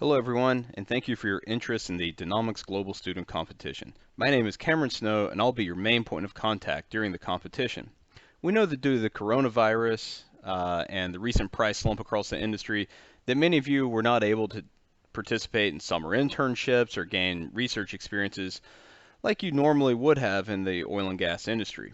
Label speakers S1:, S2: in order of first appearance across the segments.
S1: Hello everyone, and thank you for your interest in the Danomics Global Student Competition. My name is Cameron Snow, and I'll be your main point of contact during the competition. We know that due to the coronavirus and the recent price slump across the industry, that many of you were not able to participate in summer internships or gain research experiences like you normally would have in the oil and gas industry.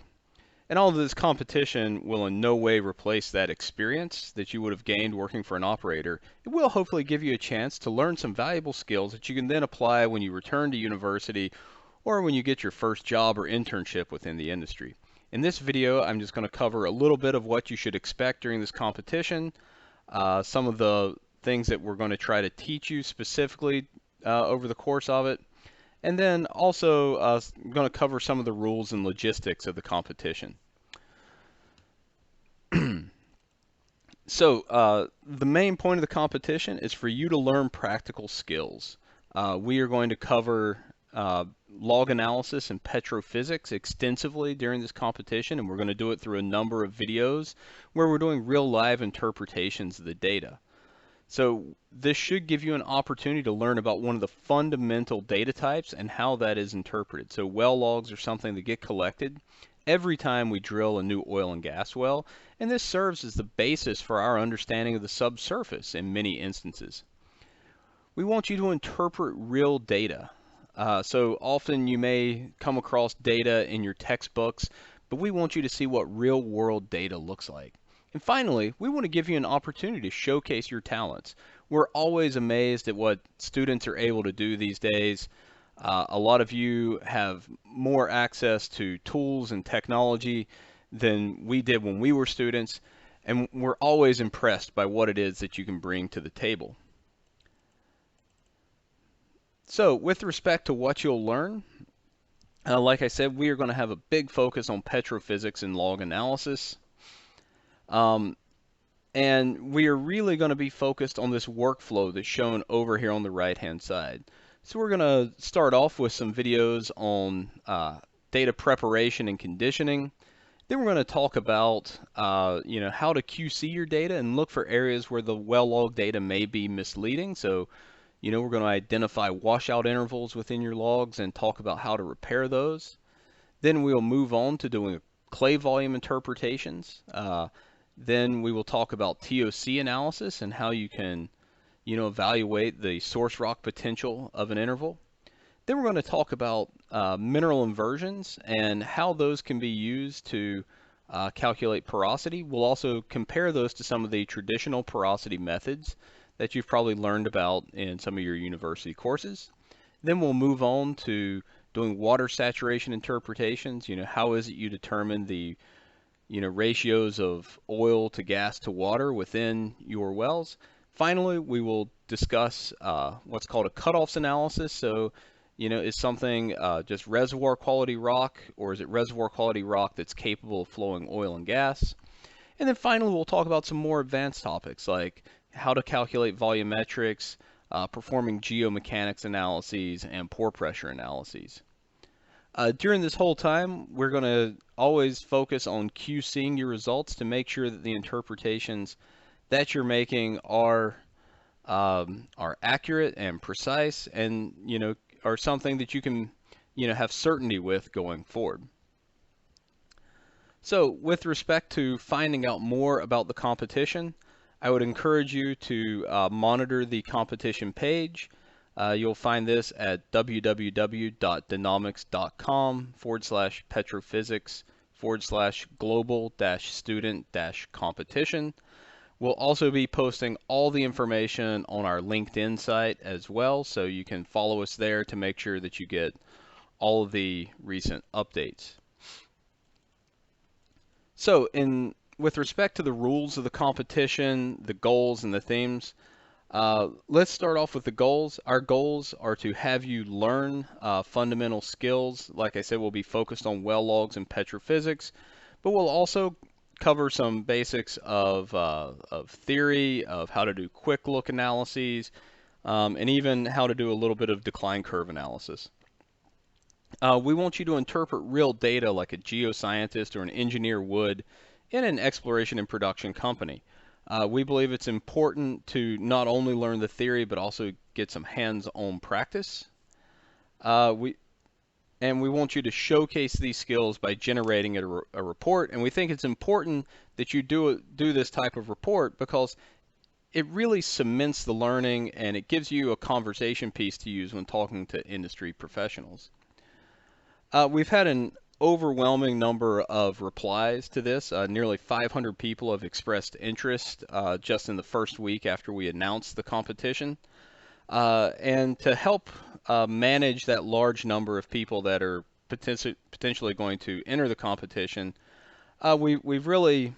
S1: And all of this competition will in no way replace that experience that you would have gained working for an operator. It will hopefully give you a chance to learn some valuable skills that you can then apply when you return to university or when you get your first job or internship within the industry. In this video, I'm just going to cover a little bit of what you should expect during this competition, some of the things that we're going to try to teach you specifically over the course of it, and then also I'm going to cover some of the rules and logistics of the competition. So the main point of the competition is for you to learn practical skills. We are going to cover log analysis and petrophysics extensively during this competition, and we're going to do it through a number of videos where we're doing real live interpretations of the data. So this should give you an opportunity to learn about one of the fundamental data types and how that is interpreted. So well logs are something that get collected every time we drill a new oil and gas well, and this serves as the basis for our understanding of the subsurface in many instances. We want you to interpret real data. So often you may come across data in your textbooks, but we want you to see what real world data looks like. And finally, we want to give you an opportunity to showcase your talents. We're always amazed at what students are able to do these days. A lot of you have more access to tools and technology than we did when we were students, and we're always impressed by what it is that you can bring to the table. So with respect to what you'll learn, like I said, we are going to have a big focus on petrophysics and log analysis. And we are really going to be focused on this workflow that's shown over here on the right-hand side. So we're going to start off with some videos on data preparation and conditioning. Then we're going to talk about how to QC your data and look for areas where the well log data may be misleading. So we're going to identify washout intervals within your logs and talk about how to repair those. Then we'll move on to doing clay volume interpretations. Then we will talk about TOC analysis and how you can, evaluate the source rock potential of an interval. Then we're going to talk about mineral inversions and how those can be used to calculate porosity. We'll also compare those to some of the traditional porosity methods that you've probably learned about in some of your university courses. Then we'll move on to doing water saturation interpretations. How is it you determine the ratios of oil to gas to water within your wells. Finally, we will discuss what's called a cutoffs analysis. So, is something just reservoir quality rock, or is it reservoir quality rock that's capable of flowing oil and gas? And then finally, we'll talk about some more advanced topics like how to calculate volumetrics, performing geomechanics analyses, and pore pressure analyses. During this whole time, we're going to always focus on QCing your results to make sure that the interpretations that you're making are accurate and precise, and are something that you can have certainty with going forward. So, with respect to finding out more about the competition, I would encourage you to monitor the competition page. You'll find this at www.danomics.com/petrophysics/global-student-competition. We'll also be posting all the information on our LinkedIn site as well, so you can follow us there to make sure that you get all of the recent updates. So, with respect to the rules of the competition, the goals, and the themes, let's start off with the goals. Our goals are to have you learn fundamental skills. Like I said, we'll be focused on well logs and petrophysics, but we'll also cover some basics of theory, of how to do quick look analyses, and even how to do a little bit of decline curve analysis. We want you to interpret real data like a geoscientist or an engineer would in an exploration and production company. We believe it's important to not only learn the theory, but also get some hands-on practice. We and we want you to showcase these skills by generating a report. And we think it's important that you do this type of report because it really cements the learning and it gives you a conversation piece to use when talking to industry professionals. We've had an overwhelming number of replies to this. Nearly 500 people have expressed interest just in the first week after we announced the competition. And to help manage that large number of people that are potentially going to enter the competition, we've really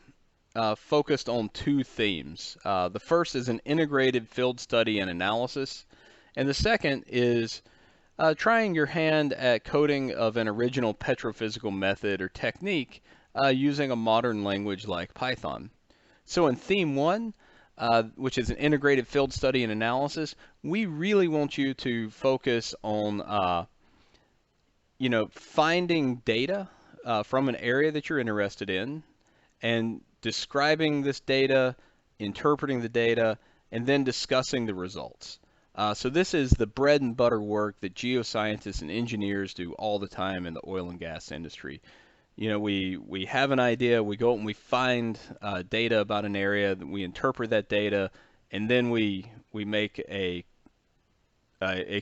S1: focused on two themes. The first is an integrated field study and analysis, and the second is trying your hand at coding of an original petrophysical method or technique using a modern language like Python. So in theme one, which is an integrated field study and analysis, we really want you to focus on, finding data from an area that you're interested in and describing this data, interpreting the data, and then discussing the results. So this is the bread and butter work that geoscientists and engineers do all the time in the oil and gas industry. We have an idea, we go out and we find data about an area, we interpret that data, and then we make a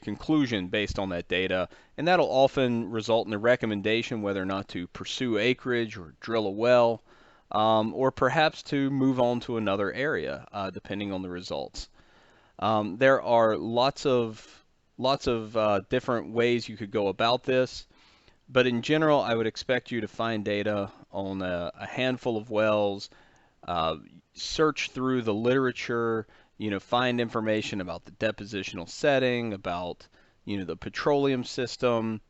S1: conclusion based on that data, and that'll often result in a recommendation whether or not to pursue acreage or drill a well, or perhaps to move on to another area, depending on the results. There are lots of different ways you could go about this, but in general, I would expect you to find data on a handful of wells, search through the literature, find information about the depositional setting, about the petroleum system,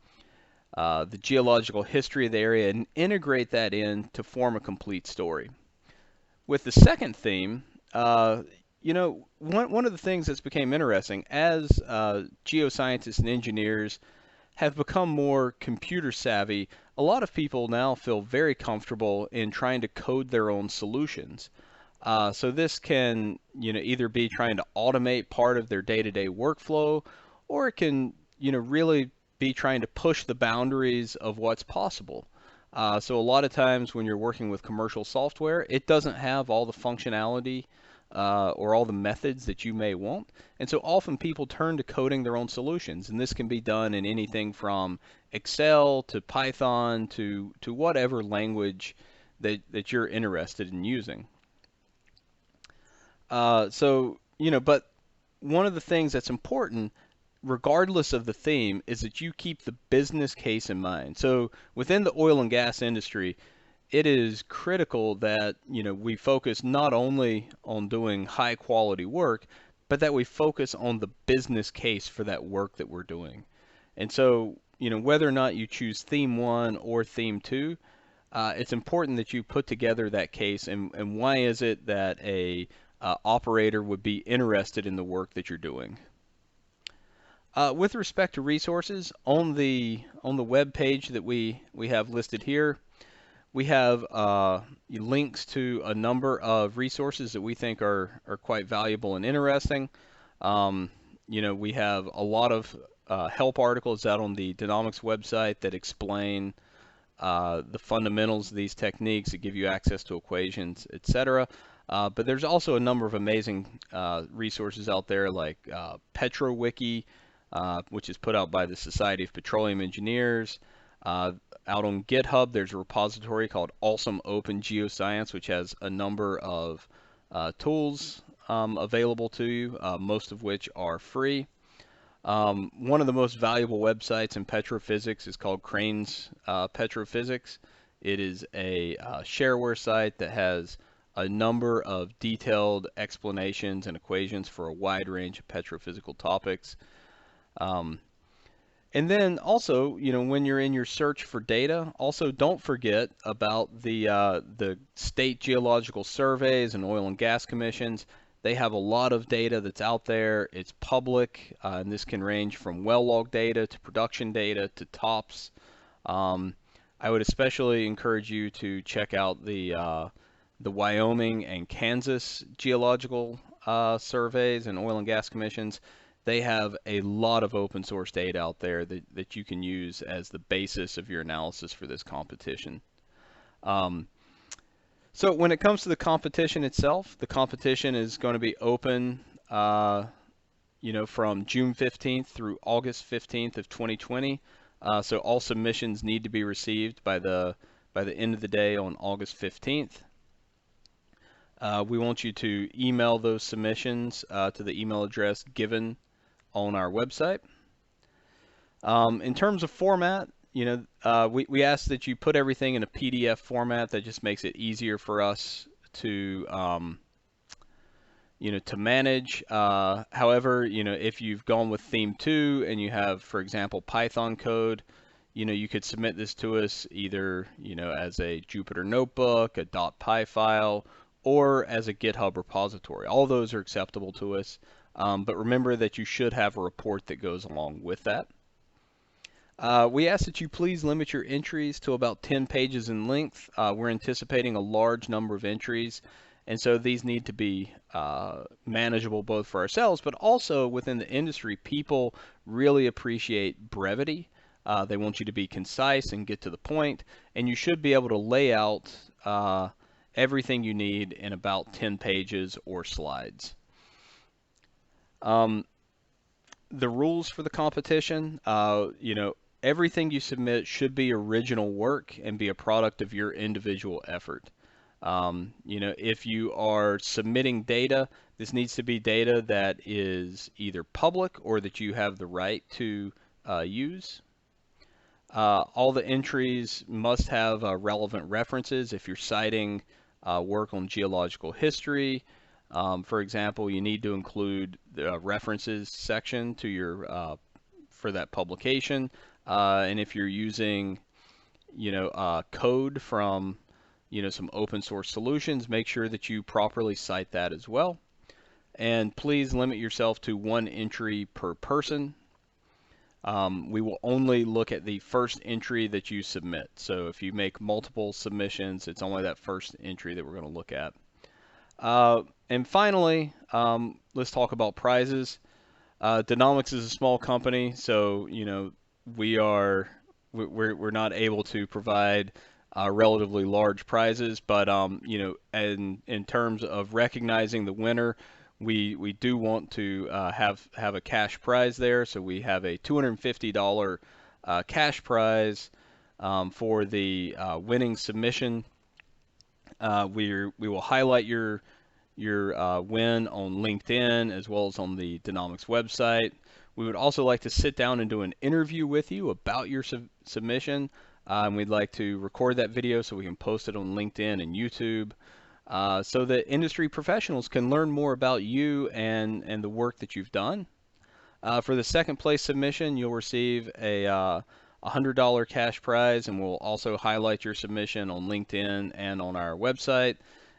S1: the geological history of the area, and integrate that in to form a complete story. With the second theme, one of the things that's became interesting as geoscientists and engineers have become more computer savvy, a lot of people now feel very comfortable in trying to code their own solutions. So this can, either be trying to automate part of their day-to-day workflow, or it can, really be trying to push the boundaries of what's possible. So a lot of times when you're working with commercial software, it doesn't have all the functionality or all the methods that you may want. And so often people turn to coding their own solutions, and this can be done in anything from Excel to Python to whatever language that you're interested in using. But one of the things that's important, regardless of the theme, is that you keep the business case in mind. So within the oil and gas industry, it is critical that we focus not only on doing high quality work, but that we focus on the business case for that work that we're doing. And so, whether or not you choose theme one or theme two, it's important that you put together that case and why is it that a operator would be interested in the work that you're doing. With respect to resources, on the web page that we have listed here, we have links to a number of resources that we think are quite valuable and interesting. We have a lot of help articles out on the Danomics website that explain the fundamentals of these techniques, that give you access to equations, etc. But there's also a number of amazing resources out there like PetroWiki, which is put out by the Society of Petroleum Engineers. Out on GitHub, there's a repository called Awesome Open Geoscience, which has a number of tools available to you, most of which are free. One of the most valuable websites in petrophysics is called Crane's Petrophysics. It is a shareware site that has a number of detailed explanations and equations for a wide range of petrophysical topics. And then also, when you're in your search for data, also don't forget about the state geological surveys and oil and gas commissions. They have a lot of data that's out there. It's public, and this can range from well log data to production data to TOPS. I would especially encourage you to check out the the Wyoming and Kansas geological surveys and oil and gas commissions. They have a lot of open source data out there that you can use as the basis of your analysis for this competition. Um, so when it comes to the competition itself, the competition is going to be open, from June 15th through August 15th of 2020. So all submissions need to be received by the end of the day on August 15th. We want you to email those submissions to the email address given on our website. In terms of format, we ask that you put everything in a PDF format. That just makes it easier for us to to manage. However, if you've gone with theme 2 and you have, for example, Python code, you could submit this to us either, as a Jupyter notebook, a .py file, or as a GitHub repository. All those are acceptable to us, but remember that you should have a report that goes along with that. We ask that you please limit your entries to about 10 pages in length. We're anticipating a large number of entries, and so these need to be manageable both for ourselves, but also within the industry. People really appreciate brevity. They want you to be concise and get to the point, and you should be able to lay out everything you need in about 10 pages or slides. The rules for the competition, everything you submit should be original work and be a product of your individual effort. If you are submitting data, this needs to be data that is either public or that you have the right to use. All the entries must have relevant references. If you're citing work on geological history, for example, you need to include the references section to your for that publication. And if you're using, code from, some open source solutions, make sure that you properly cite that as well. And please limit yourself to 1 entry per person. We will only look at the first entry that you submit. So if you make multiple submissions, it's only that first entry that we're going to look at. And finally, let's talk about prizes. Danomics is a small company, so we're not able to provide relatively large prizes, but in terms of recognizing the winner, we do want to have a cash prize there. So we have a $250 cash prize for the winning submission. We will highlight your win on LinkedIn as well as on the Danomics website. We would also like to sit down and do an interview with you about your submission. And we'd like to record that video so we can post it on LinkedIn and YouTube so that industry professionals can learn more about you and the work that you've done. For the second place submission, you'll receive a $100 cash prize, and we'll also highlight your submission on LinkedIn and on our website.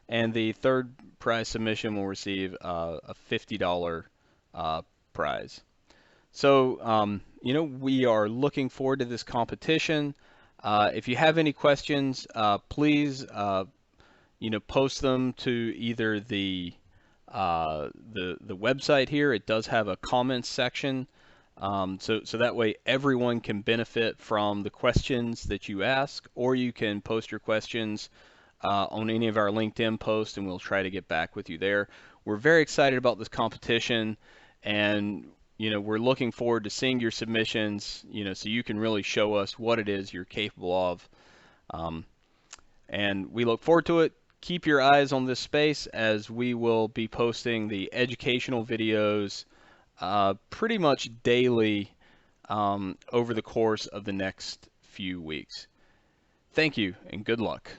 S1: And the third prize submission will receive a $50 prize. So, we are looking forward to this competition. If you have any questions, please, post them to either the website here. It does have a comments section, so that way everyone can benefit from the questions that you ask, or you can post your questions on any of our LinkedIn posts, and we'll try to get back with you there. We're very excited about this competition, and we're looking forward to seeing your submissions, so you can really show us what it is you're capable of. And we look forward to it. Keep your eyes on this space, as we will be posting the educational videos pretty much daily over the course of the next few weeks. Thank you, and good luck.